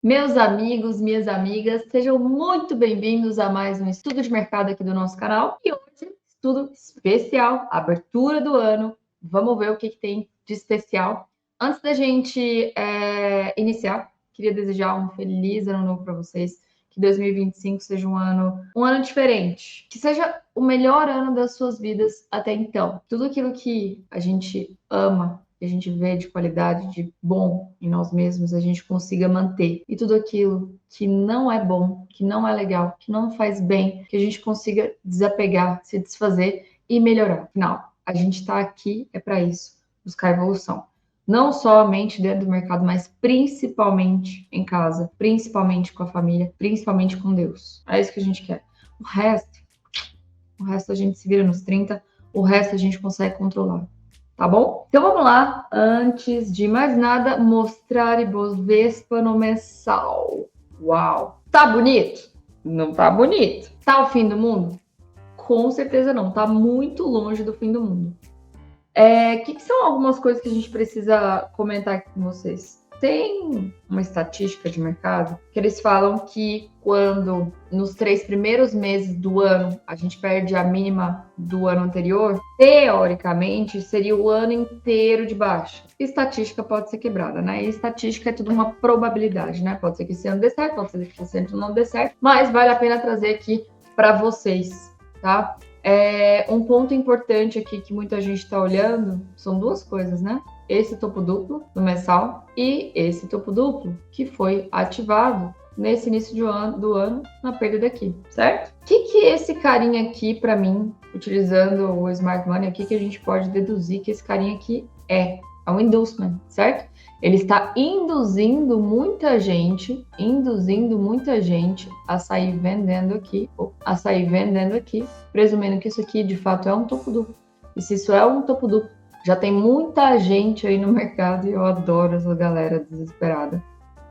Meus amigos, minhas amigas, sejam muito bem-vindos a mais um estudo de mercado aqui do nosso canal. E hoje, estudo especial, abertura do ano. Vamos ver o que tem de especial. Antes da gente iniciar, queria desejar um feliz ano novo para vocês. Que 2025 seja um ano diferente. Que seja o melhor ano das suas vidas até então. Tudo aquilo que a gente ama, que a gente vê de qualidade, de bom em nós mesmos, a gente consiga manter. E tudo aquilo que não é bom, que não é legal, que não faz bem, que a gente consiga desapegar, se desfazer e melhorar. Afinal, a gente está aqui é para isso, buscar evolução. Não somente dentro do mercado, mas principalmente em casa, principalmente com a família, principalmente com Deus. É isso que a gente quer. O resto a gente se vira nos 30, o resto a gente consegue controlar. Tá bom? Então vamos lá. Antes de mais nada, mostrar Ibovespa no mensal. Uau! Tá bonito? Não tá bonito. Tá o fim do mundo? Com certeza não. Tá muito longe do fim do mundo. Que são algumas coisas que a gente precisa comentar aqui com vocês? Tem uma estatística de mercado que eles falam que quando nos 3 primeiros meses do ano a gente perde a mínima do ano anterior, teoricamente seria o ano inteiro de baixa. Estatística pode ser quebrada, né? E estatística é tudo uma probabilidade, né? Pode ser que esse ano dê certo, pode ser que esse ano não dê certo, mas vale a pena trazer aqui para vocês, tá? Um ponto importante aqui que muita gente está olhando são duas coisas, né? Esse topo duplo do mensal e esse topo duplo que foi ativado nesse início do ano na perda daqui, certo? O que esse carinha aqui, para mim, utilizando o Smart Money aqui, que a gente pode deduzir que esse carinha aqui é um inducement, certo? Ele está induzindo muita gente a sair vendendo aqui, presumindo que isso aqui de fato é um topo duplo. E se isso é um topo duplo, já tem muita gente aí no mercado e eu adoro essa galera desesperada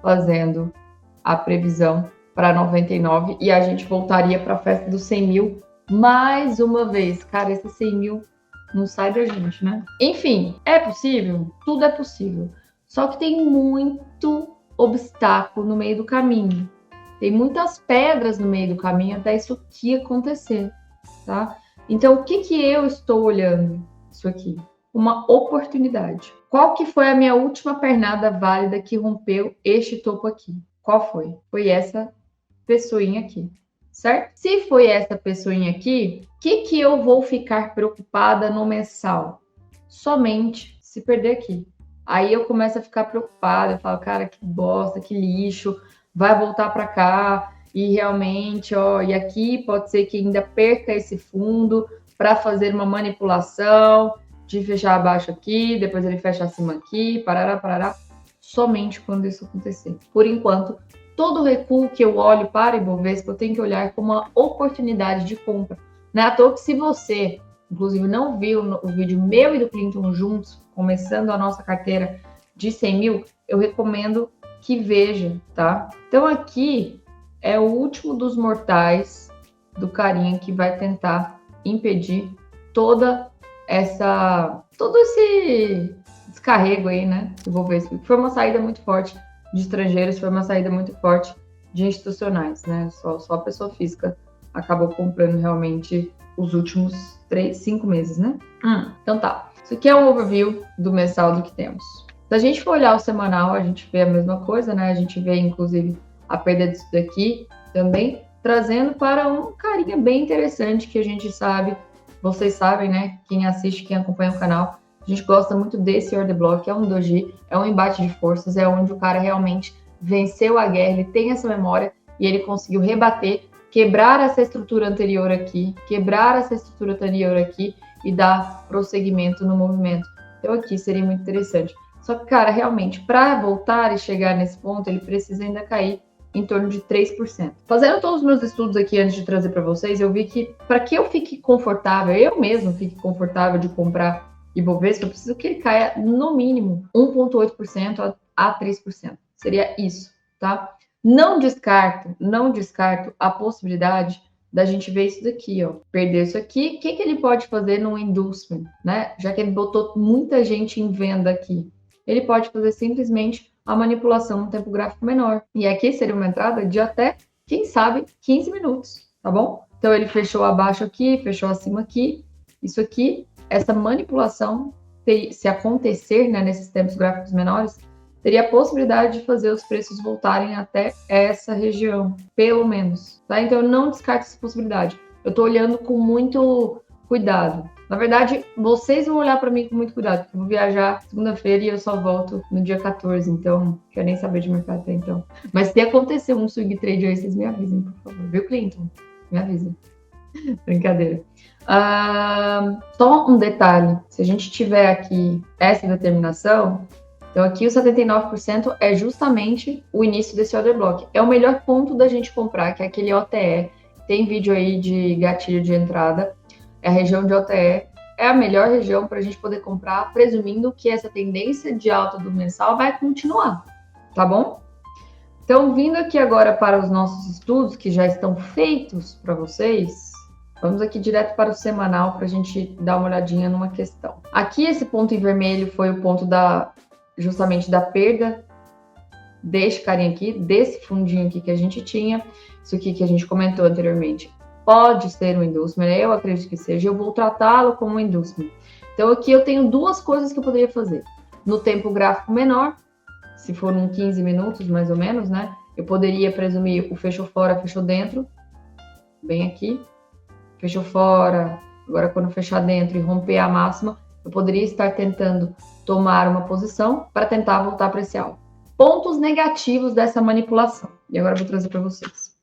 fazendo a previsão para 99 e a gente voltaria para a festa dos 100 mil mais uma vez. Cara, esses 100 mil não sai da gente, né? Enfim, é possível? Tudo é possível. Só que tem muito obstáculo no meio do caminho. Tem muitas pedras no meio do caminho até isso aqui acontecer, tá? Então, o que eu estou olhando isso aqui? Uma oportunidade. Qual que foi a minha última pernada válida que rompeu este topo aqui? Qual foi? Foi essa pessoinha aqui, certo? Se foi essa pessoinha aqui, o que eu vou ficar preocupada no mensal? Somente se perder aqui. Aí eu começo a ficar preocupada, eu falo, cara, que bosta, que lixo, vai voltar para cá e realmente, e aqui pode ser que ainda perca esse fundo para fazer uma manipulação de fechar abaixo aqui, depois ele fecha acima aqui, parará, somente quando isso acontecer. Por enquanto, todo recuo que eu olho para Ibovespa, eu tenho que olhar como uma oportunidade de compra. Não é à toa que se você, inclusive, não viu o vídeo meu e do Clinton juntos, começando a nossa carteira de 100 mil, eu recomendo que veja, tá? Então aqui é o último dos mortais do carinha que vai tentar impedir todo esse descarrego aí, né? Ibovespa. Foi uma saída muito forte de estrangeiros, foi uma saída muito forte de institucionais, né? Só a pessoa física acabou comprando realmente os últimos 5 meses, né? Então tá. Isso aqui é um overview do mensal do que temos. Se a gente for olhar o semanal, a gente vê a mesma coisa, né? A gente vê, inclusive, a perda disso daqui também, trazendo para um carinha bem interessante que a gente sabe, vocês sabem, né? Quem assiste, quem acompanha o canal, a gente gosta muito desse order block, é um doji, é um embate de forças, é onde o cara realmente venceu a guerra, ele tem essa memória e ele conseguiu rebater, quebrar essa estrutura anterior aqui e dar prosseguimento no movimento. Então aqui seria muito interessante. Só que, cara, realmente, para voltar e chegar nesse ponto, ele precisa ainda cair em torno de 3%. Fazendo todos os meus estudos aqui antes de trazer para vocês, eu vi que para que eu fique confortável, eu mesmo fique confortável de comprar Ibovespa, eu preciso que ele caia no mínimo 1,8% a 3%. Seria isso, tá? Não descarto a possibilidade da gente ver isso daqui, ó. Perder isso aqui, o que ele pode fazer no inducement, né? Já que ele botou muita gente em venda aqui. Ele pode fazer simplesmente a manipulação no tempo gráfico menor. E aqui seria uma entrada de até, quem sabe, 15 minutos, tá bom? Então ele fechou abaixo aqui, fechou acima aqui, isso aqui, essa manipulação, se acontecer, né, nesses tempos gráficos menores, teria a possibilidade de fazer os preços voltarem até essa região, pelo menos, tá? Então eu não descarto essa possibilidade. Eu tô olhando com muito cuidado. Na verdade, vocês vão olhar para mim com muito cuidado, porque eu vou viajar segunda-feira e eu só volto no dia 14, então não quero nem saber de mercado até então. Mas se acontecer um swing trade aí, vocês me avisem, por favor. Viu, Clinton? Me avisem. Brincadeira. Só um detalhe, se a gente tiver aqui essa determinação, então aqui o 79% é justamente o início desse order block. É o melhor ponto da gente comprar, que é aquele OTE. Tem vídeo aí de gatilho de entrada. A região de OTE é a melhor região para a gente poder comprar, presumindo que essa tendência de alta do mensal vai continuar, tá bom? Então, vindo aqui agora para os nossos estudos, que já estão feitos para vocês, vamos aqui direto para o semanal para a gente dar uma olhadinha numa questão. Aqui, esse ponto em vermelho foi o ponto justamente da perda deste carinha aqui, desse fundinho aqui que a gente tinha, isso aqui que a gente comentou anteriormente. Pode ser um inducement, eu acredito que seja, eu vou tratá-lo como um inducement. Então aqui eu tenho duas coisas que eu poderia fazer. No tempo gráfico menor, se for um 15 minutos mais ou menos, né? Eu poderia presumir o fechou fora, fechou dentro, bem aqui, fechou fora, agora quando fechar dentro e romper a máxima, eu poderia estar tentando tomar uma posição para tentar voltar para esse alvo. Pontos negativos dessa manipulação, e agora eu vou trazer para vocês.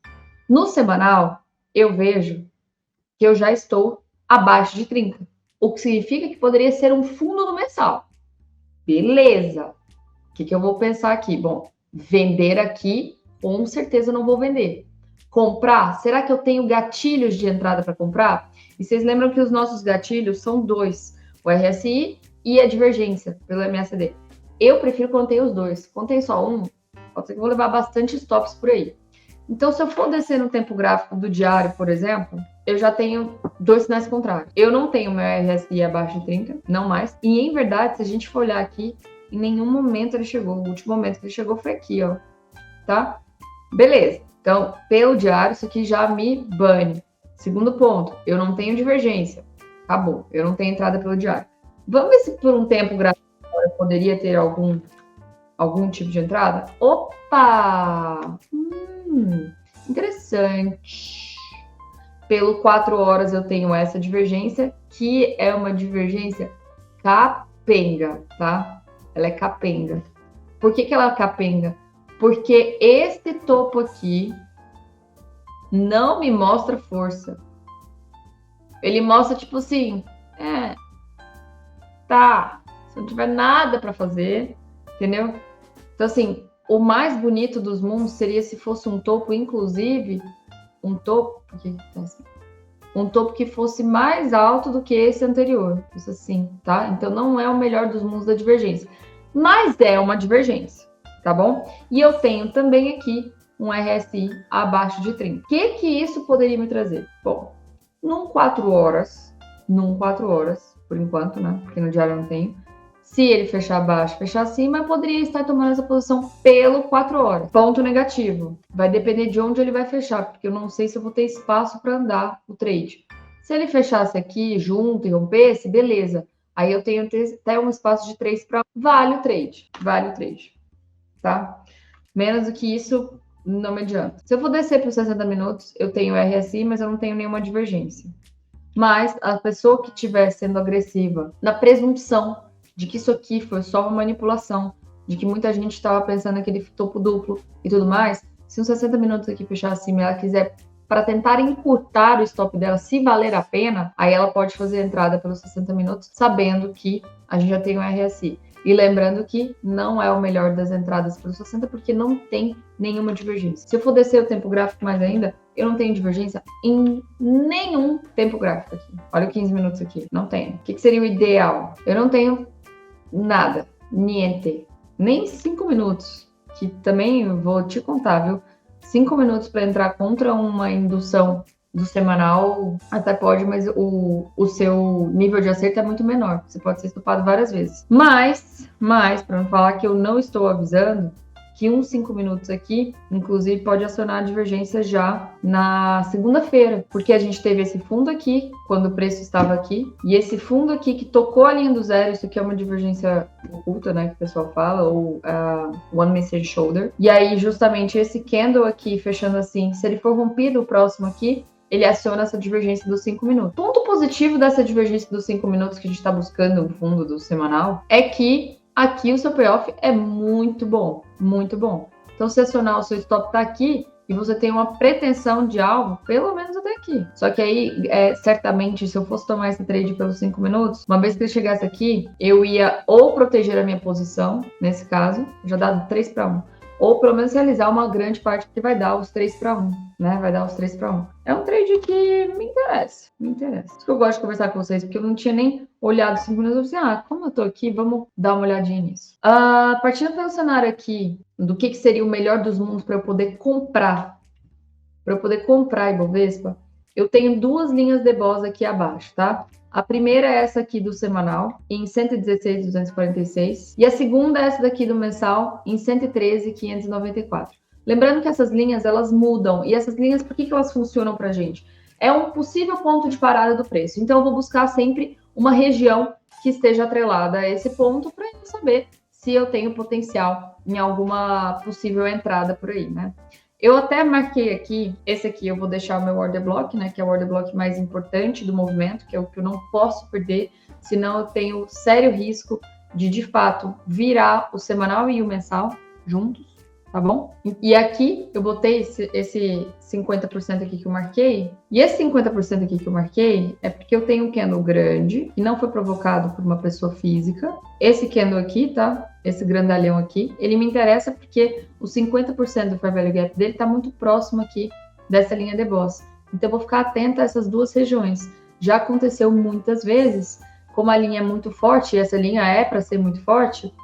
No semanal, eu vejo que eu já estou abaixo de 30, o que significa que poderia ser um fundo no mensal. Beleza. O que eu vou pensar aqui? Bom, vender aqui, com certeza não vou vender. Comprar, será que eu tenho gatilhos de entrada para comprar? E vocês lembram que os nossos gatilhos são dois, o RSI e a divergência pelo MACD. Eu prefiro quando tem os dois. Quando tem só um, pode ser que eu vou levar bastante stops por aí. Então, se eu for descer no tempo gráfico do diário, por exemplo, eu já tenho dois sinais contrários. Eu não tenho meu RSI abaixo de 30, não mais. E, em verdade, se a gente for olhar aqui, em nenhum momento ele chegou. O último momento que ele chegou foi aqui, ó. Tá? Beleza. Então, pelo diário, isso aqui já me bane. Segundo ponto, eu não tenho divergência. Acabou. Eu não tenho entrada pelo diário. Vamos ver se por um tempo gráfico eu poderia ter algum tipo de entrada? Opa! Interessante. Pelo 4 horas eu tenho essa divergência, que é uma divergência capenga, tá? Ela é capenga. Por que ela é capenga? Porque este topo aqui não me mostra força. Ele mostra tipo assim, tá, se não tiver nada para fazer, entendeu? Então assim, o mais bonito dos mundos seria se fosse um topo, inclusive, um topo que fosse mais alto do que esse anterior, isso assim, tá? Então não é o melhor dos mundos da divergência, mas é uma divergência, tá bom? E eu tenho também aqui um RSI abaixo de 30. O que isso poderia me trazer? Bom, num 4 horas, por enquanto, né? Porque no diário eu não tenho. Se ele fechar abaixo, fechar acima, eu poderia estar tomando essa posição pelo 4 horas. Ponto negativo. Vai depender de onde ele vai fechar, porque eu não sei se eu vou ter espaço para andar o trade. Se ele fechasse aqui junto e rompesse, beleza. Aí eu tenho até um espaço de 3 para vale o trade, tá? Menos do que isso, não me adianta. Se eu for descer para os 60 minutos, eu tenho RSI, mas eu não tenho nenhuma divergência. Mas a pessoa que estiver sendo agressiva, na presunção de que isso aqui foi só uma manipulação, de que muita gente estava pensando naquele topo duplo e tudo mais, se uns 60 minutos aqui fechar acima e ela quiser, para tentar encurtar o stop dela, se valer a pena, aí ela pode fazer a entrada pelos 60 minutos, sabendo que a gente já tem um RSI. E lembrando que não é o melhor das entradas pelos 60, porque não tem nenhuma divergência. Se eu for descer o tempo gráfico mais ainda, eu não tenho divergência em nenhum tempo gráfico aqui. Olha o 15 minutos aqui, não tenho. O que seria o ideal? Eu não tenho nada, niente, nem 5 minutos, que também eu vou te contar, viu? 5 minutos para entrar contra uma indução do semanal, até pode, mas o seu nível de acerto é muito menor. Você pode ser estopado várias vezes. Mas, para não falar que eu não estou avisando, que uns 5 minutos aqui, inclusive, pode acionar a divergência já na segunda-feira, porque a gente teve esse fundo aqui, quando o preço estava aqui, e esse fundo aqui que tocou a linha do zero, isso aqui é uma divergência oculta, né, que o pessoal fala, ou One Message Shoulder. E aí, justamente, esse candle aqui, fechando assim, se ele for rompido, o próximo aqui, ele aciona essa divergência dos 5 minutos. Ponto positivo dessa divergência dos 5 minutos que a gente está buscando no fundo do semanal é que aqui o seu payoff é muito bom, muito bom. Então, se acionar o seu stop tá aqui e você tem uma pretensão de alvo, pelo menos até aqui. Só que aí, certamente, se eu fosse tomar esse trade pelos 5 minutos, uma vez que ele chegasse aqui, eu ia ou proteger a minha posição, nesse caso, já dá 3 para 1, ou pelo menos realizar uma grande parte que vai dar os 3 para 1, né? Vai dar os 3 para 1. É um trade que me interessa, me interessa. Por isso que eu gosto de conversar com vocês, porque eu não tinha nem olhado 5 minutos e assim, como eu tô aqui, vamos dar uma olhadinha nisso. Partindo pelo cenário aqui, do que seria o melhor dos mundos para eu poder comprar, Ibovespa, eu tenho 2 linhas de BOS aqui abaixo, tá? A primeira é essa aqui do semanal, em 116,246. E a segunda é essa daqui do mensal, em 113,594. Lembrando que essas linhas, elas mudam. E essas linhas, por que elas funcionam para a gente? É um possível ponto de parada do preço. Então, eu vou buscar sempre uma região que esteja atrelada a esse ponto para eu saber se eu tenho potencial em alguma possível entrada por aí, né? Eu até marquei aqui, esse aqui eu vou deixar o meu order block, né, que é o order block mais importante do movimento, que é o que eu não posso perder, senão eu tenho sério risco de fato, virar o semanal e o mensal juntos, tá bom? E aqui eu botei esse 50% aqui que eu marquei, e esse 50% aqui que eu marquei é porque eu tenho um candle grande, que não foi provocado por uma pessoa física. Esse candle aqui, tá? Esse grandalhão aqui, ele me interessa porque o 50% do Fair Value Gap dele tá muito próximo aqui dessa linha de BOS. Então eu vou ficar atenta a essas 2 regiões. Já aconteceu muitas vezes, como a linha é muito forte, e essa linha é para ser muito forte,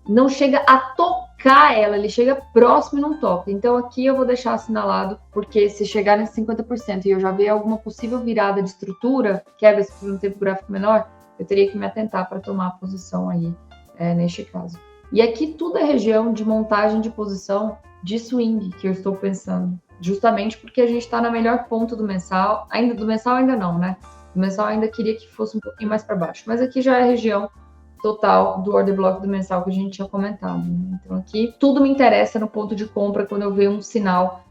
não chega a tocar ela, ele chega próximo e não toca. Então aqui eu vou deixar assinalado, porque se chegar nesse 50% e eu já ver alguma possível virada de estrutura, quebra se for um tempo gráfico menor, eu teria que me atentar para tomar a posição aí, neste caso. E aqui tudo é região de montagem de posição de swing que eu estou pensando, justamente porque a gente está na melhor ponta do mensal, do mensal ainda não, né? O mensal ainda queria que fosse um pouquinho mais para baixo, mas aqui já é a região total do order block do mensal que a gente tinha comentado, né? Então aqui tudo me interessa no ponto de compra quando eu ver um sinal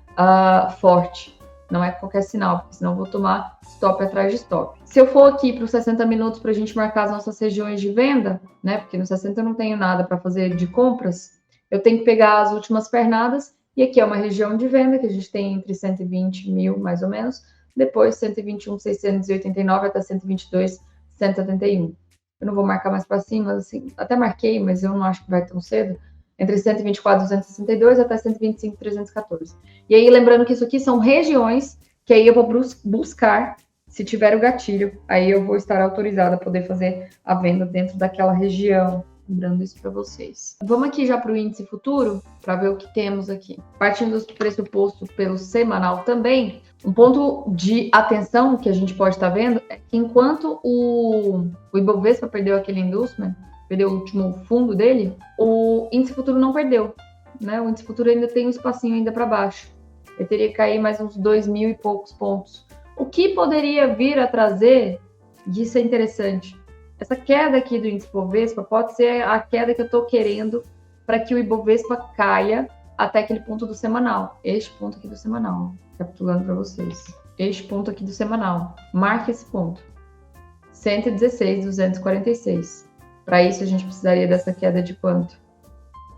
forte. Não é qualquer sinal, porque senão eu vou tomar stop atrás de stop. Se eu for aqui para os 60 minutos para a gente marcar as nossas regiões de venda, né? Porque no 60 eu não tenho nada para fazer de compras, eu tenho que pegar as últimas pernadas, e aqui é uma região de venda que a gente tem entre 120 mil, mais ou menos, depois 121.689 até 122.171. Eu não vou marcar mais para cima, assim, até marquei, mas eu não acho que vai tão cedo. Entre 124.262 até 125.314. E aí, lembrando que isso aqui são regiões que aí eu vou buscar, se tiver o gatilho, aí eu vou estar autorizada a poder fazer a venda dentro daquela região. Lembrando isso para vocês. Vamos aqui já para o índice futuro, para ver o que temos aqui. Partindo do pressuposto pelo semanal também, um ponto de atenção que a gente pode estar vendo é que enquanto o Ibovespa perdeu aquele inducement, perdeu o último fundo dele, o índice futuro não perdeu, né? O índice futuro ainda tem um espacinho ainda para baixo. Ele teria que cair mais uns 2.000 e poucos pontos. O que poderia vir a trazer, isso é interessante. Essa queda aqui do índice Ibovespa pode ser a queda que eu estou querendo para que o Ibovespa caia até aquele ponto do semanal. Este ponto aqui do semanal, capitulando para vocês. Este ponto aqui do semanal. Marque esse ponto. 116.246. Para isso, a gente precisaria dessa queda de quanto?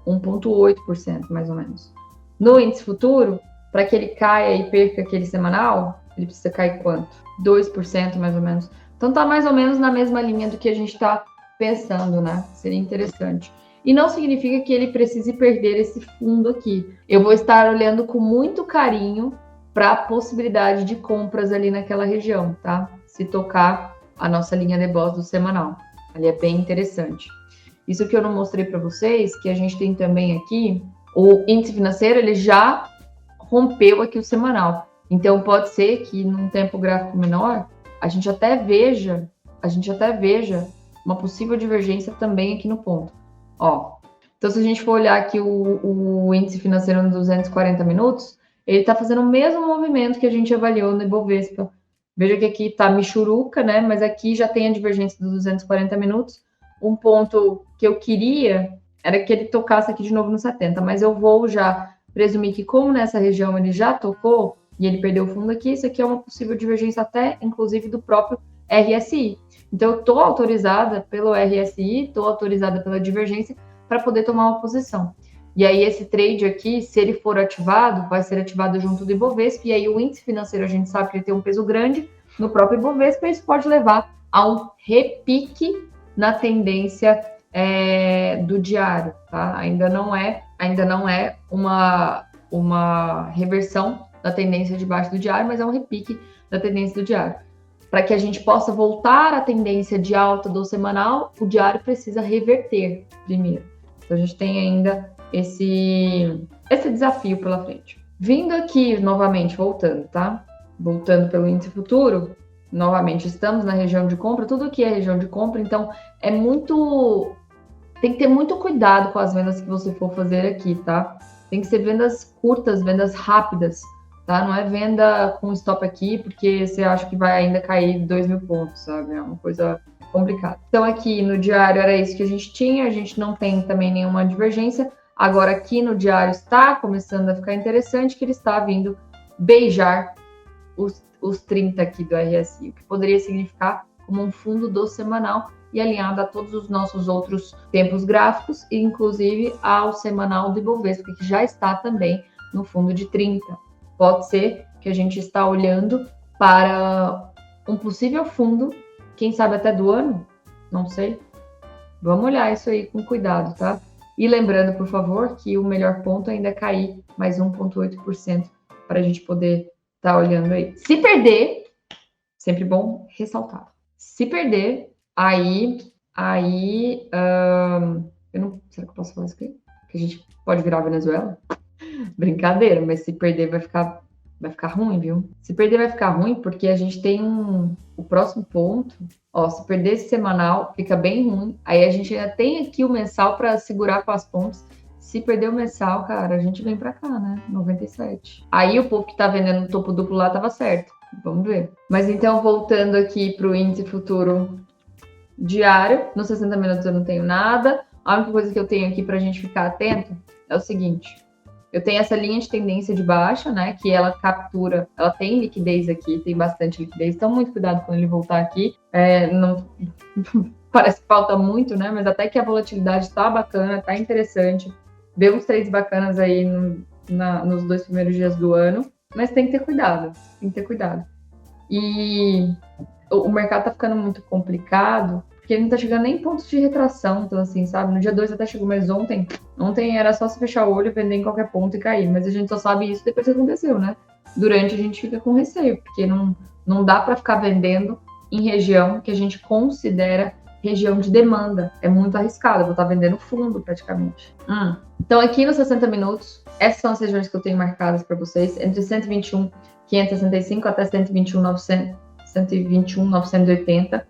1,8%, mais ou menos. No índice futuro, para que ele caia e perca aquele semanal, ele precisa cair quanto? 2%, mais ou menos. Então, tá mais ou menos na mesma linha do que a gente está pensando, né? Seria interessante. E não significa que ele precise perder esse fundo aqui. Eu vou estar olhando com muito carinho para a possibilidade de compras ali naquela região, tá? Se tocar a nossa linha de BOS do semanal. Ali é bem interessante. Isso que eu não mostrei para vocês, que a gente tem também aqui, o índice financeiro, ele já rompeu aqui o semanal. Então, pode ser que num tempo gráfico menor, a gente até veja uma possível divergência também aqui no ponto. Ó, Então, se a gente for olhar aqui o índice financeiro nos 240 minutos, ele está fazendo o mesmo movimento que a gente avaliou no Ibovespa. Veja que aqui está michuruca, né? Mas aqui já tem a divergência dos 240 minutos. Um ponto que eu queria era que ele tocasse aqui de novo no 70, mas eu vou já presumir que, como nessa região ele já tocou e ele perdeu o fundo aqui, isso aqui é uma possível divergência até, inclusive, do próprio RSI. Então, eu estou autorizada pelo RSI, estou autorizada pela divergência para poder tomar uma posição. E aí, esse trade aqui, se ele for ativado, vai ser ativado junto do Ibovespa, e aí o índice financeiro, a gente sabe que ele tem um peso grande no próprio Ibovespa, e isso pode levar a um repique na tendência do diário, tá? Ainda não é uma reversão da tendência de baixo do diário, mas é um repique da tendência do diário. Para que a gente possa voltar à tendência de alta do semanal, o diário precisa reverter primeiro. Então, a gente tem ainda esse desafio pela frente. Vindo aqui, novamente, voltando, tá? Voltando pelo índice futuro, novamente, estamos na região de compra, tudo aqui é região de compra, então tem que ter muito cuidado com as vendas que você for fazer aqui, tá? Tem que ser vendas curtas, vendas rápidas, tá? Não é venda com stop aqui, porque você acha que vai ainda cair 2.000 pontos, sabe? É uma coisa complicada. Então, aqui no diário era isso que a gente não tem também nenhuma divergência. Agora, aqui no diário está começando a ficar interessante, que ele está vindo beijar os 30 aqui do RSI, o que poderia significar como um fundo do semanal e alinhado a todos os nossos outros tempos gráficos, e inclusive ao semanal do Ibovespa, que já está também no fundo de 30. Pode ser que a gente está olhando para um possível fundo, quem sabe até do ano, não sei. Vamos olhar isso aí com cuidado, tá? E lembrando, por favor, que o melhor ponto ainda é cair mais 1,8% para a gente poder estar olhando aí. Se perder, sempre bom ressaltar. Se perder, aí será que eu posso falar isso aqui? Que a gente pode virar a Venezuela? Brincadeira, mas se perder vai ficar ruim, viu? Se perder vai ficar ruim porque a gente tem o próximo ponto. Ó, se perder esse semanal, fica bem ruim. Aí a gente ainda tem aqui o mensal para segurar com as pontas. Se perder o mensal, cara, a gente vem para cá, né? 97. Aí o povo que tá vendendo no topo duplo lá tava certo. Vamos ver. Mas então, voltando aqui para o índice futuro diário, nos 60 minutos eu não tenho nada. A única coisa que eu tenho aqui para a gente ficar atento é o seguinte. Eu tenho essa linha de tendência de baixa, né? Que ela captura, ela tem liquidez aqui, tem bastante liquidez. Então, muito cuidado quando ele voltar aqui. Não parece que falta muito, né? Mas até que a volatilidade tá bacana, tá interessante. Deu uns trades bacanas aí nos 2 primeiros dias do ano. Mas tem que ter cuidado, E o mercado tá ficando muito complicado, porque ele não tá chegando nem em pontos de retração, então assim, sabe? No dia 2 até chegou, mas ontem era só se fechar o olho, vender em qualquer ponto e cair. Mas a gente só sabe isso depois que aconteceu, né? Durante a gente fica com receio, porque não dá para ficar vendendo em região que a gente considera região de demanda. É muito arriscado, eu vou estar vendendo fundo praticamente. Então aqui nos 60 minutos, essas são as regiões que eu tenho marcadas para vocês, entre 121.565 até 121.980.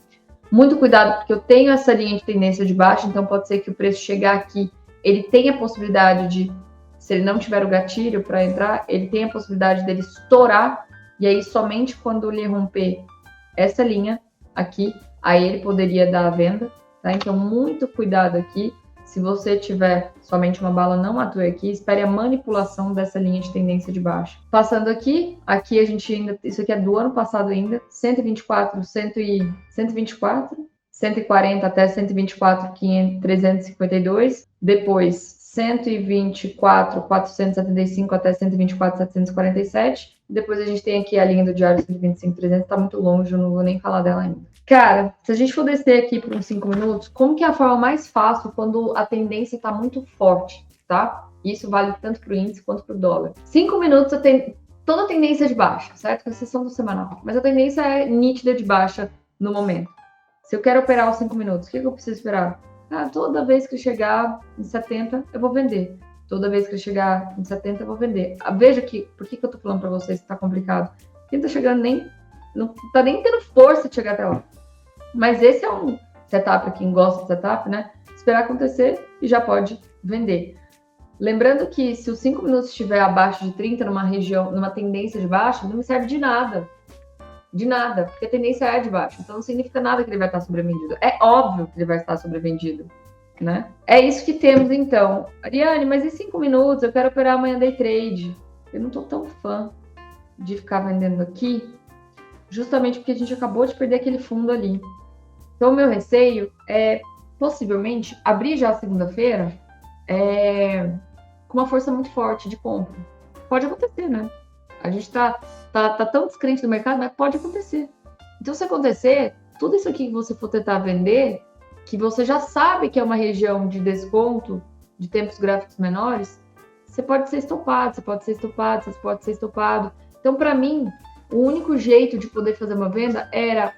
Muito cuidado, porque eu tenho essa linha de tendência de baixa, então pode ser que o preço chegar aqui, ele tenha a possibilidade de, se ele não tiver o gatilho para entrar, ele tem a possibilidade dele estourar, e aí somente quando ele romper essa linha aqui, aí ele poderia dar a venda, tá? Então, muito cuidado aqui. Se você tiver somente uma bala, não atue aqui, espere a manipulação dessa linha de tendência de baixa. Passando aqui a gente ainda, isso aqui é do ano passado ainda, 124, 140 até 124.352, depois 124.475 até 124.747, depois a gente tem aqui a linha do diário 125.300, tá muito longe, eu não vou nem falar dela ainda. Cara, se a gente for descer aqui por uns 5 minutos, como que é a forma mais fácil quando a tendência está muito forte, tá? Isso vale tanto para o índice quanto para o dólar. 5 minutos eu tenho toda a tendência de baixa, certo? Com exceção do semanal. Mas a tendência é nítida de baixa no momento. Se eu quero operar os 5 minutos, o que eu preciso esperar? Toda vez que chegar em 70, eu vou vender. Toda vez que chegar em 70, eu vou vender. Veja que, por que eu tô falando para vocês que tá complicado? Quem tá chegando não tá nem tendo força de chegar até lá. Mas esse é um setup para quem gosta de setup, né? Esperar acontecer e já pode vender. Lembrando que se os 5 minutos estiver abaixo de 30 numa região, numa tendência de baixa, não me serve de nada. De nada, porque a tendência é de baixo. Então não significa nada que ele vai estar sobrevendido. É óbvio que ele vai estar sobrevendido, né? É isso que temos então. Ariane, mas em 5 minutos eu quero operar amanhã day trade. Eu não tô tão fã de ficar vendendo aqui, justamente porque a gente acabou de perder aquele fundo ali. Então o meu receio é, possivelmente, abrir já segunda-feira com uma força muito forte de compra. Pode acontecer, né? A gente tá tão descrente do mercado, mas pode acontecer. Então, se acontecer, tudo isso aqui que você for tentar vender, que você já sabe que é uma região de desconto, de tempos gráficos menores, você pode ser estopado, você pode ser estopado, você pode ser estopado. Então, para mim, o único jeito de poder fazer uma venda era,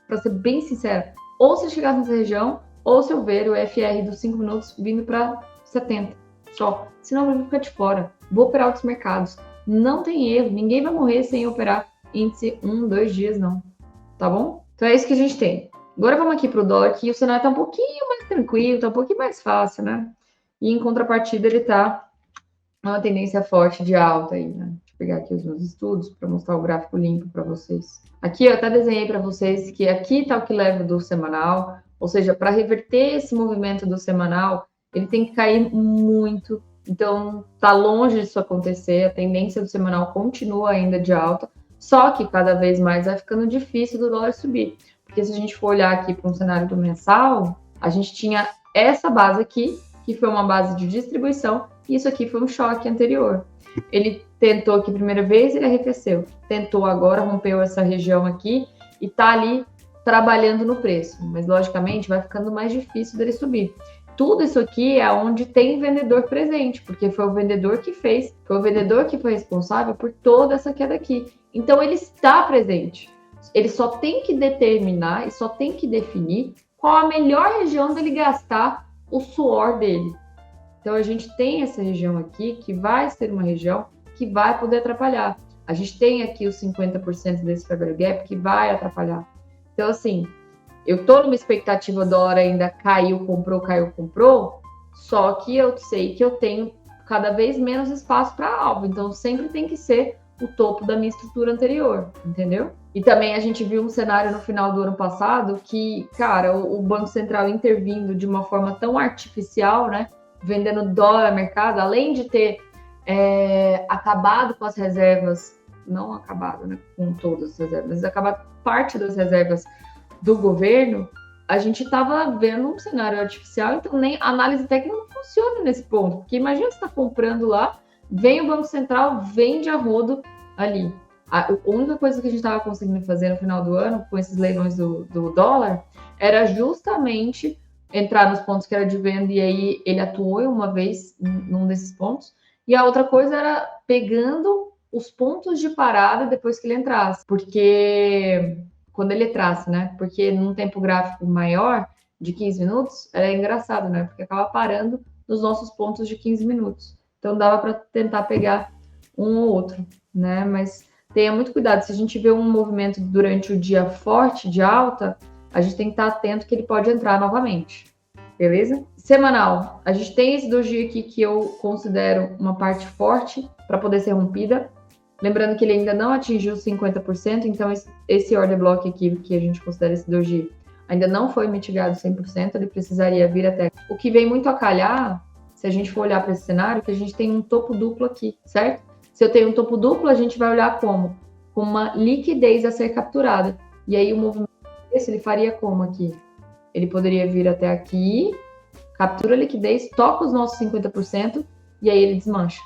para ser bem sincera, ou se eu chegasse nessa região, ou se eu ver o FR dos 5 minutos vindo para 70 só. Senão eu vou ficar de fora. Vou operar outros mercados. Não tem erro. Ninguém vai morrer sem operar índice 1, 2 dias, não. Tá bom? Então é isso que a gente tem. Agora vamos aqui para o dólar, que o cenário tá um pouquinho mais tranquilo, tá um pouquinho mais fácil, né? E em contrapartida ele tá uma tendência forte de alta aí, né? Deixa eu pegar aqui os meus estudos para mostrar o gráfico limpo para vocês. Aqui eu até desenhei para vocês que aqui tá o que leva do semanal, ou seja, para reverter esse movimento do semanal, ele tem que cair muito. Então, tá longe disso acontecer, a tendência do semanal continua ainda de alta, só que cada vez mais vai ficando difícil do dólar subir. Porque se a gente for olhar aqui para um cenário do mensal, a gente tinha essa base aqui, que foi uma base de distribuição, e isso aqui foi um choque anterior. Ele tentou aqui a primeira vez, ele arrefeceu. Tentou agora, rompeu essa região aqui e tá ali trabalhando no preço. Mas, logicamente, vai ficando mais difícil dele subir. Tudo isso aqui é onde tem vendedor presente, porque foi o vendedor que fez, foi o vendedor que foi responsável por toda essa queda aqui. Então, ele está presente. Ele só tem que determinar e só tem que definir qual a melhor região dele gastar o suor dele. Então, a gente tem essa região aqui, que vai ser uma região que vai poder atrapalhar. A gente tem aqui os 50% desse Fair Value Gap que vai atrapalhar. Então, assim, eu tô numa expectativa do dólar ainda caiu, comprou, só que eu sei que eu tenho cada vez menos espaço para alvo. Então, sempre tem que ser o topo da minha estrutura anterior, entendeu? E também a gente viu um cenário no final do ano passado que, cara, o Banco Central intervindo de uma forma tão artificial, né? Vendendo dólar ao mercado, além de ter acabado com as reservas, não acabado, né, com todas as reservas, mas acabado parte das reservas do governo, a gente estava vendo um cenário artificial, então nem a análise técnica não funciona nesse ponto, porque imagina você está comprando lá, vem o Banco Central, vende a rodo ali. A única coisa que a gente estava conseguindo fazer no final do ano, com esses leilões do dólar, era justamente entrar nos pontos que era de venda, e aí ele atuou uma vez num desses pontos, e a outra coisa era pegando os pontos de parada depois que ele entrasse, porque quando ele entrasse, né? Porque num tempo gráfico maior, de 15 minutos, era engraçado, né? Porque acaba parando nos nossos pontos de 15 minutos. Então dava para tentar pegar um ou outro, né? Mas tenha muito cuidado. Se a gente vê um movimento durante o dia forte, de alta, a gente tem que estar atento que ele pode entrar novamente. Beleza? Semanal. A gente tem esse doji aqui que eu considero uma parte forte para poder ser rompida. Lembrando que ele ainda não atingiu 50%, então esse order block aqui, que a gente considera esse doji, ainda não foi mitigado 100%, ele precisaria vir até... O que vem muito a calhar, se a gente for olhar para esse cenário, que a gente tem um topo duplo aqui, certo? Se eu tenho um topo duplo, a gente vai olhar como? Com uma liquidez a ser capturada. E aí o movimento desse, ele faria como aqui? Ele poderia vir até aqui, captura a liquidez, toca os nossos 50% e aí ele desmancha.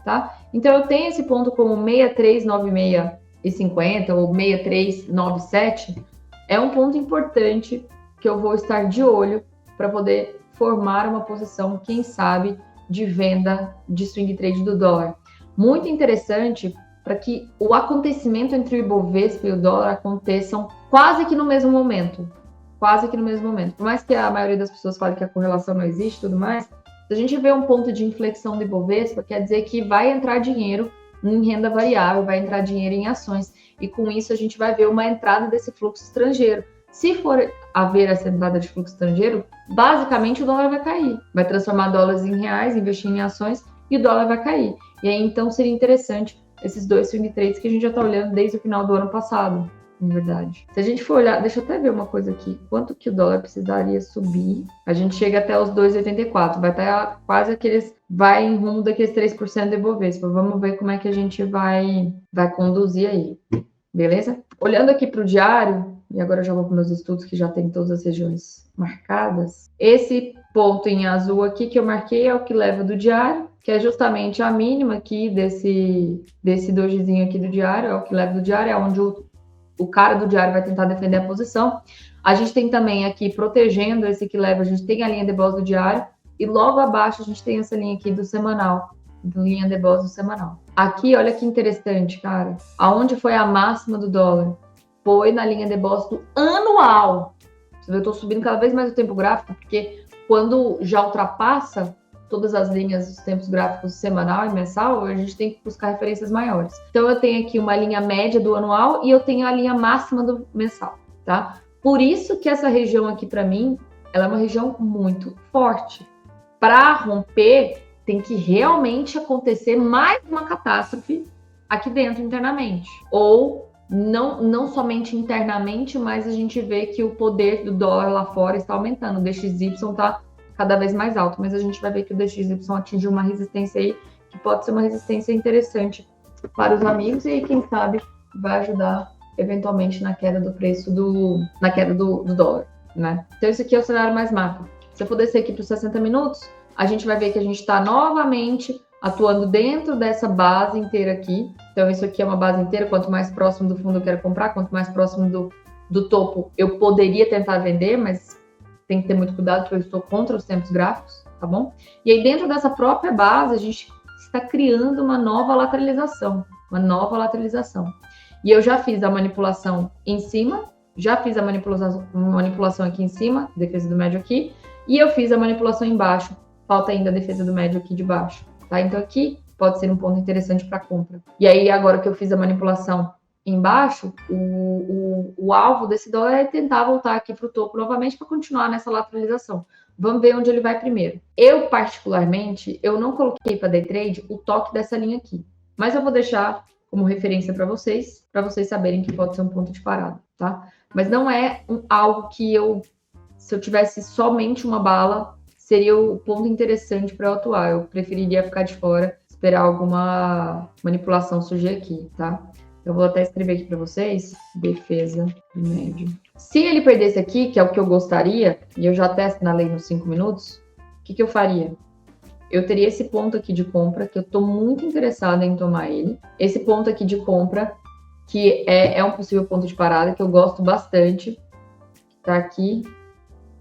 Tá? Então, eu tenho esse ponto como 63,96,50 ou 63,97. É um ponto importante que eu vou estar de olho para poder formar uma posição, quem sabe, de venda de swing trade do dólar. Muito interessante para que o acontecimento entre o Ibovespa e o dólar aconteçam quase que no mesmo momento. Quase que no mesmo momento. Por mais que a maioria das pessoas fale que a correlação não existe e tudo mais, se a gente vê um ponto de inflexão do Ibovespa, quer dizer que vai entrar dinheiro em renda variável, vai entrar dinheiro em ações. E com isso a gente vai ver uma entrada desse fluxo estrangeiro. Se for haver essa entrada de fluxo estrangeiro, basicamente o dólar vai cair. Vai transformar dólares em reais, investir em ações e o dólar vai cair. E aí, então, seria interessante esses dois swing trades que a gente já está olhando desde o final do ano passado, na verdade. Se a gente for olhar, deixa eu até ver uma coisa aqui. Quanto que o dólar precisaria subir? A gente chega até os 2,84. Vai estar quase aqueles... Vai em rumo daqueles 3% do Ibovespa. Vamos ver como é que a gente vai conduzir aí. Beleza? Olhando aqui para o diário, e agora eu já vou para meus estudos que já tem todas as regiões marcadas. Esse ponto em azul aqui que eu marquei é o que leva do diário, que é justamente a mínima aqui desse dojizinho aqui do diário, é o que leva do diário, é onde o cara do diário vai tentar defender a posição. A gente tem também aqui, protegendo esse que leva, a gente tem a linha de depósito do diário, e logo abaixo a gente tem essa linha aqui do semanal, linha de depósito semanal. Aqui, olha que interessante, cara. Aonde foi a máxima do dólar? Foi na linha de depósito anual. Eu estou subindo cada vez mais o tempo gráfico, porque quando já ultrapassa todas as linhas dos tempos gráficos semanal e mensal, a gente tem que buscar referências maiores. Então, eu tenho aqui uma linha média do anual e eu tenho a linha máxima do mensal, tá? Por isso que essa região aqui, para mim, ela é uma região muito forte. Para romper, tem que realmente acontecer mais uma catástrofe aqui dentro internamente. Ou não somente internamente, mas a gente vê que o poder do dólar lá fora está aumentando. O DXY está cada vez mais alto, mas a gente vai ver que o DXY atingiu uma resistência aí, que pode ser uma resistência interessante para os amigos, e aí, quem sabe, vai ajudar eventualmente na queda do preço na queda do dólar, né? Então, isso aqui é o cenário mais macro. Se eu for descer aqui para os 60 minutos, a gente vai ver que a gente está novamente atuando dentro dessa base inteira aqui. Então, isso aqui é uma base inteira. Quanto mais próximo do fundo eu quero comprar, quanto mais próximo do topo eu poderia tentar vender, mas tem que ter muito cuidado, porque eu estou contra os tempos gráficos, tá bom? E aí, dentro dessa própria base, a gente está criando uma nova lateralização. E eu já fiz a manipulação em cima, já fiz a manipulação aqui em cima, defesa do médio aqui, e eu fiz a manipulação embaixo. Falta ainda a defesa do médio aqui de baixo, tá? Então, aqui pode ser um ponto interessante para compra. E aí, agora que eu fiz a manipulação embaixo, o alvo desse dólar é tentar voltar aqui para o topo novamente para continuar nessa lateralização. Vamos ver onde ele vai primeiro. Eu, particularmente, eu não coloquei para day trade o toque dessa linha aqui, mas eu vou deixar como referência para vocês saberem que pode ser um ponto de parada, tá? Mas não é algo que se eu tivesse somente uma bala, seria o ponto interessante para eu atuar. Eu preferiria ficar de fora, esperar alguma manipulação surgir aqui, tá? Eu vou até escrever aqui para vocês, defesa do médio. Se ele perdesse aqui, que é o que eu gostaria, e eu já até assinalei nos 5 minutos, o que eu faria? Eu teria esse ponto aqui de compra, que eu estou muito interessada em tomar ele. Esse ponto aqui de compra, que é um possível ponto de parada, que eu gosto bastante. Tá aqui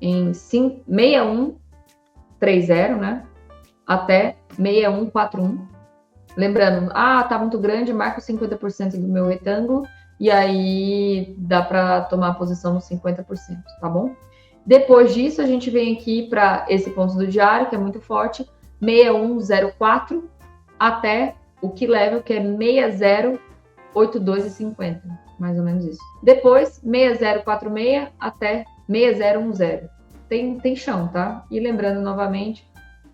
em 6130, né? Até 6141. Lembrando, tá muito grande, marca os 50% do meu retângulo, e aí dá para tomar a posição nos 50%, tá bom? Depois disso, a gente vem aqui para esse ponto do diário, que é muito forte, 6104, até o que level, que é 6082,50, mais ou menos isso. Depois, 6046 até 6010. Tem chão, tá? E lembrando novamente,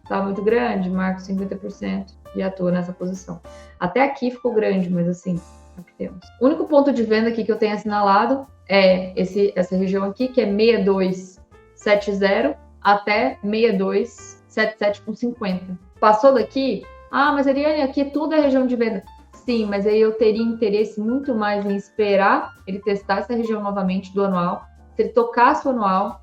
tá muito grande, marco 50% e atuo nessa posição. Até aqui ficou grande, mas assim, é o que temos. O único ponto de venda aqui que eu tenho assinalado é essa região aqui, que é 6270 até 6277,50. Passou daqui? Mas Ariane, aqui tudo é região de venda. Sim, mas aí eu teria interesse muito mais em esperar ele testar essa região novamente do anual. Se ele tocasse o anual,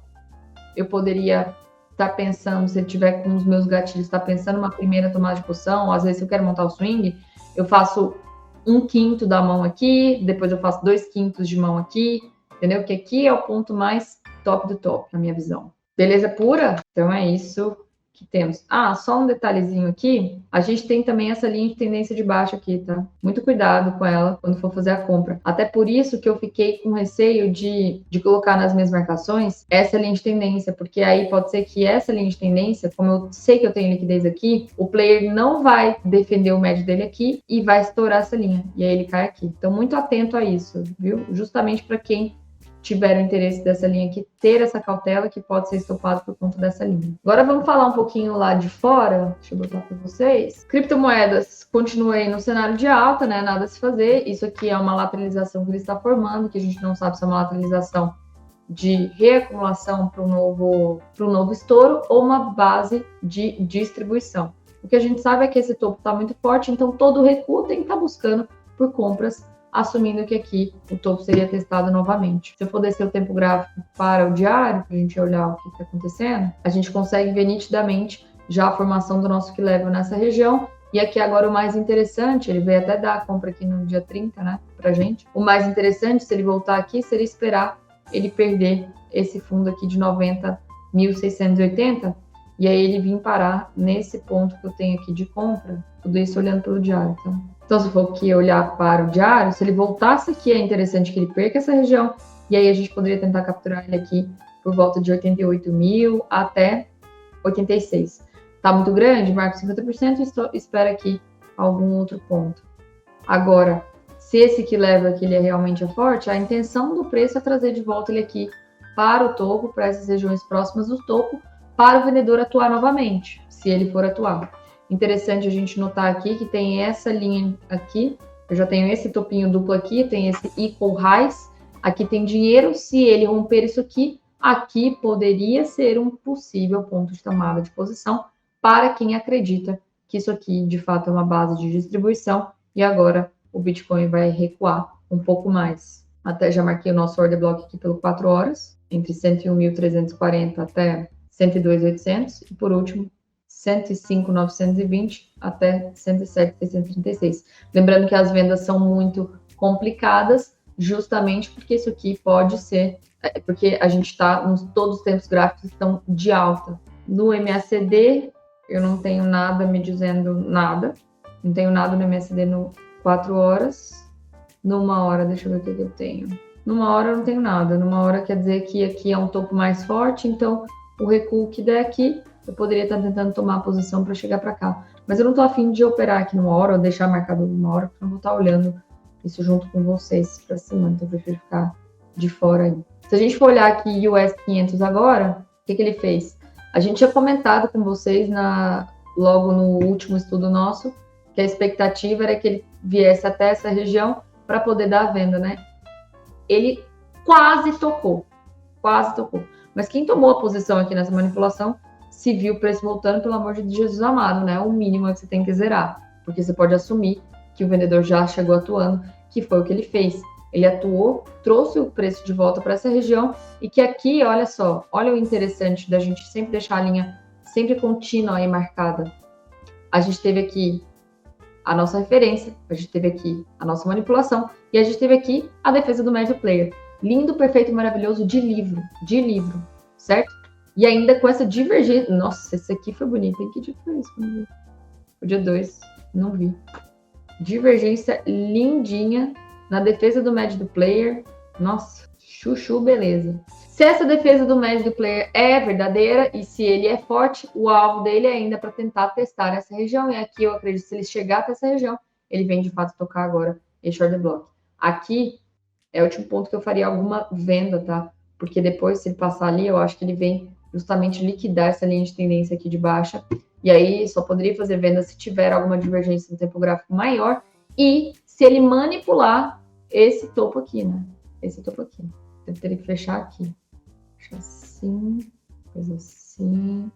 eu poderia estar pensando, se ele tiver com os meus gatilhos, estar pensando uma primeira tomada de posição. Às vezes, se eu quero montar o swing, eu faço 1/5 da mão aqui, depois eu faço 2/5 de mão aqui, entendeu? Porque aqui é o ponto mais top do top, na minha visão. Beleza pura? Então é isso que temos. Só um detalhezinho aqui. A gente tem também essa linha de tendência de baixo aqui, tá? Muito cuidado com ela quando for fazer a compra. Até por isso que eu fiquei com receio de colocar nas minhas marcações essa linha de tendência, porque aí pode ser que essa linha de tendência, como eu sei que eu tenho liquidez aqui, o player não vai defender o médio dele aqui e vai estourar essa linha. E aí ele cai aqui. Então, muito atento a isso, viu? Justamente para quem tiver o interesse dessa linha aqui, ter essa cautela que pode ser estopado por conta dessa linha. Agora vamos falar um pouquinho lá de fora, deixa eu botar para vocês. Criptomoedas continua aí no cenário de alta, né? Nada a se fazer. Isso aqui é uma lateralização que ele está formando, que a gente não sabe se é uma lateralização de reacumulação para um novo estouro ou uma base de distribuição. O que a gente sabe é que esse topo está muito forte, então todo o recuo tem que estar buscando por compras, assumindo que aqui o topo seria testado novamente. Se eu for descer o tempo gráfico para o diário, para a gente olhar o que está acontecendo, a gente consegue ver nitidamente já a formação do nosso Key-Level nessa região. E aqui agora o mais interessante, ele veio até dar a compra aqui no dia 30, né, pra gente. O mais interessante, se ele voltar aqui, seria esperar ele perder esse fundo aqui de 90.680 e aí ele vir parar nesse ponto que eu tenho aqui de compra, tudo isso olhando pelo diário, tá? Então, se for aqui olhar para o diário, se ele voltasse aqui, é interessante que ele perca essa região, e aí a gente poderia tentar capturar ele aqui por volta de 88 mil até 86. Tá muito grande? Marca 50% e espera aqui algum outro ponto. Agora, se esse que leva aqui ele realmente é forte, a intenção do preço é trazer de volta ele aqui para o topo, para essas regiões próximas do topo, para o vendedor atuar novamente, se ele for atuar. Interessante a gente notar aqui que tem essa linha aqui, eu já tenho esse topinho duplo aqui, tem esse equal highs, aqui tem dinheiro, se ele romper isso aqui poderia ser um possível ponto de tomada de posição para quem acredita que isso aqui de fato é uma base de distribuição e agora o Bitcoin vai recuar um pouco mais. Até já marquei o nosso order block aqui pelo 4 horas, entre 101.340 até 102.800 e por último 105.920 até 107.636. Lembrando que as vendas são muito complicadas, justamente porque isso aqui pode ser, porque a gente está, todos os tempos gráficos estão de alta. No MACD, eu não tenho nada me dizendo nada, não tenho nada no MACD no 4 horas, numa hora, deixa eu ver o que eu tenho. Numa hora eu não tenho nada, numa hora quer dizer que aqui é um topo mais forte, então o recuo que der aqui, eu poderia estar tentando tomar a posição para chegar para cá. Mas eu não estou afim de operar aqui numa hora, ou deixar marcado numa hora, porque eu não vou estar olhando isso junto com vocês para cima, então eu prefiro ficar de fora aí. Se a gente for olhar aqui US 500 agora, o que ele fez? A gente tinha comentado com vocês logo no último estudo nosso, que a expectativa era que ele viesse até essa região para poder dar a venda, né? Ele quase tocou. Mas quem tomou a posição aqui nessa manipulação, se viu o preço voltando, pelo amor de Jesus amado, né? O mínimo é que você tem que zerar, porque você pode assumir que o vendedor já chegou atuando, que foi o que ele fez. Ele atuou, trouxe o preço de volta para essa região e que aqui, olha só, olha o interessante da gente sempre deixar a linha sempre contínua aí marcada. A gente teve aqui a nossa referência, a gente teve aqui a nossa manipulação e a gente teve aqui a defesa do médio player. Lindo, perfeito, maravilhoso, de livro, certo? E ainda com essa divergência. Nossa, esse aqui foi bonito, hein? Que dia foi isso? O dia 2, não vi. Divergência lindinha na defesa do médio do player. Nossa, chuchu, beleza. Se essa defesa do médio do player é verdadeira e se ele é forte, o alvo dele é ainda para tentar testar essa região. E aqui eu acredito que se ele chegar até essa região, ele vem de fato tocar agora esse order block. Aqui é o último ponto que eu faria alguma venda, tá? Porque depois, se ele passar ali, eu acho que ele vem justamente liquidar essa linha de tendência aqui de baixa. E aí só poderia fazer venda se tiver alguma divergência no tempo gráfico maior e se ele manipular esse topo aqui, né? Esse topo aqui. Eu teria que fechar aqui. Fechar assim, coisa assim.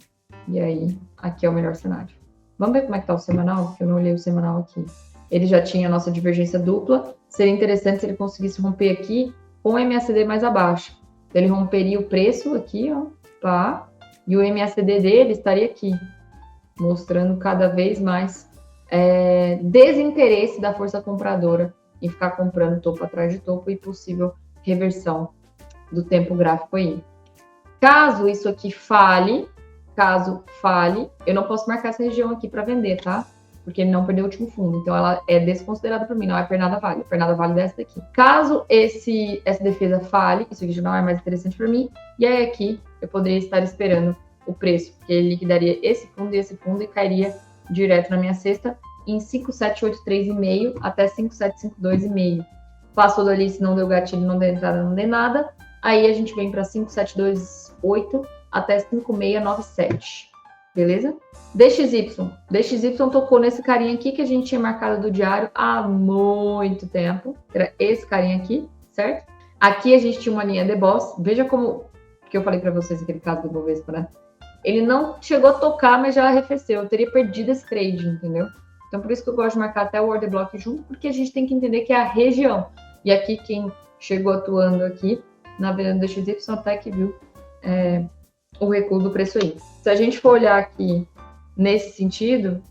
E aí, aqui é o melhor cenário. Vamos ver como é que tá o semanal? Porque eu não olhei o semanal aqui. Ele já tinha a nossa divergência dupla. Seria interessante se ele conseguisse romper aqui com o MACD mais abaixo. Ele romperia o preço aqui, ó, pá, e o MACD dele estaria aqui, mostrando cada vez mais desinteresse da força compradora em ficar comprando topo atrás de topo e possível reversão do tempo gráfico aí. Caso isso aqui fale, eu não posso marcar essa região aqui para vender, tá? Porque ele não perdeu o último fundo, então ela é desconsiderada por mim, não é pernada vale. A pernada vale dessa daqui. Caso essa defesa fale, isso aqui já não é mais interessante para mim, e aí aqui eu poderia estar esperando o preço, porque ele liquidaria esse fundo e cairia direto na minha cesta em 5.783,5 até 5.752,5. Passou dali, se não deu gatilho, não deu entrada, não deu nada. Aí a gente vem para 5,728 até 5,697. Beleza? DXY tocou nesse carinha aqui que a gente tinha marcado do diário há muito tempo. Era esse carinha aqui, certo? Aqui a gente tinha uma linha de boss. Veja como que eu falei para vocês aquele caso do Ibovespa, né? Ele não chegou a tocar, mas já arrefeceu. Eu teria perdido esse trade, entendeu? Então, por isso que eu gosto de marcar até o order block junto, porque a gente tem que entender que é a região. E aqui, quem chegou atuando aqui na venda do DXY até que viu o recuo do preço índice. Se a gente for olhar aqui nesse sentido,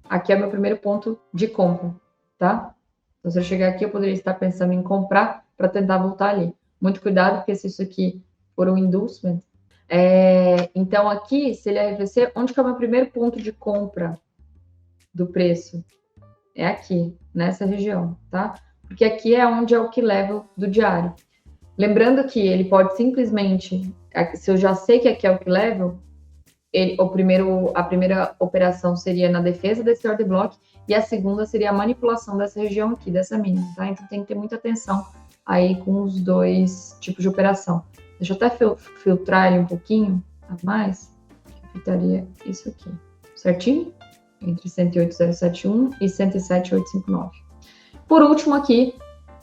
aqui é o meu primeiro ponto de compra, tá? Então, se eu chegar aqui, eu poderia estar pensando em comprar para tentar voltar ali. Muito cuidado, porque se isso aqui for um inducement, então aqui, se ele arrefecer, onde que é o meu primeiro ponto de compra do preço? É aqui, nessa região, tá? Porque aqui é onde é o key level do diário. Lembrando que ele pode simplesmente, se eu já sei que aqui é o key level, a primeira operação seria na defesa desse order block e a segunda seria a manipulação dessa região aqui, dessa mínima, tá? Então tem que ter muita atenção aí com os dois tipos de operação. Deixa eu até filtrar ele um pouquinho a mais, que ficaria isso aqui, certinho? Entre 108,071 e 107,859. Por último aqui,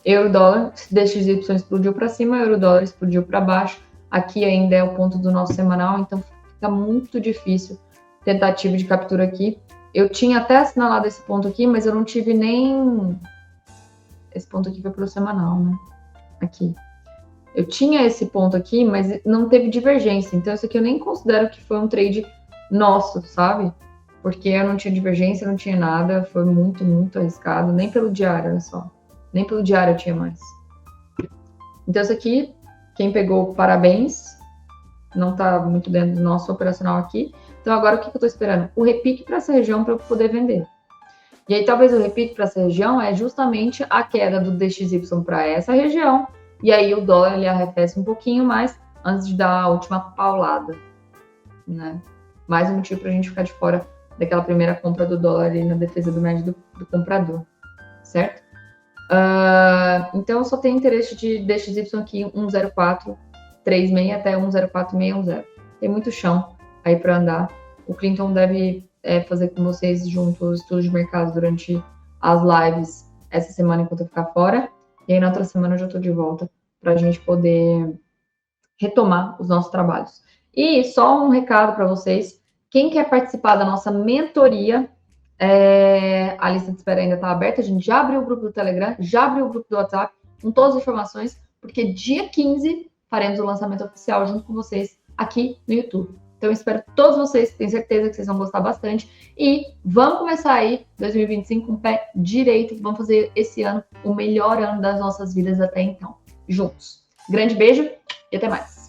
euro-dólar, DXY explodiu para cima, euro-dólar explodiu para baixo. Aqui ainda é o ponto do nosso semanal, então fica muito difícil tentativa de captura aqui. Eu tinha até assinalado esse ponto aqui, mas eu não tive nem... Esse ponto aqui foi para o semanal, né? Aqui. Eu tinha esse ponto aqui, mas não teve divergência. Então, isso aqui eu nem considero que foi um trade nosso, sabe? Porque eu não tinha divergência, não tinha nada. Foi muito, muito arriscado. Nem pelo diário, olha só. Nem pelo diário eu tinha mais. Então, isso aqui, quem pegou, parabéns. Não tá muito dentro do nosso operacional aqui. Então, agora o que eu tô esperando? O repique para essa região para eu poder vender. E aí, talvez o repique para essa região é justamente a queda do DXY para essa região. E aí, o dólar ele arrefece um pouquinho mais antes de dar a última paulada, né? Mais um motivo para a gente ficar de fora daquela primeira compra do dólar ali na defesa do médio do comprador, certo? Então, eu só tenho interesse de DXY aqui 10436 até 104,610. Tem muito chão aí para andar. O Clinton deve fazer com vocês juntos estudos de mercado durante as lives essa semana enquanto eu ficar fora. E aí, na outra semana, eu já estou de volta para a gente poder retomar os nossos trabalhos. E só um recado para vocês. Quem quer participar da nossa mentoria, a lista de espera ainda está aberta. A gente já abriu o grupo do Telegram, já abriu o grupo do WhatsApp, com todas as informações, porque dia 15 faremos o lançamento oficial junto com vocês aqui no YouTube. Então, eu espero todos vocês, tenho certeza que vocês vão gostar bastante. E vamos começar aí 2025 com o pé direito. Vamos fazer esse ano o melhor ano das nossas vidas até então, juntos. Grande beijo e até mais.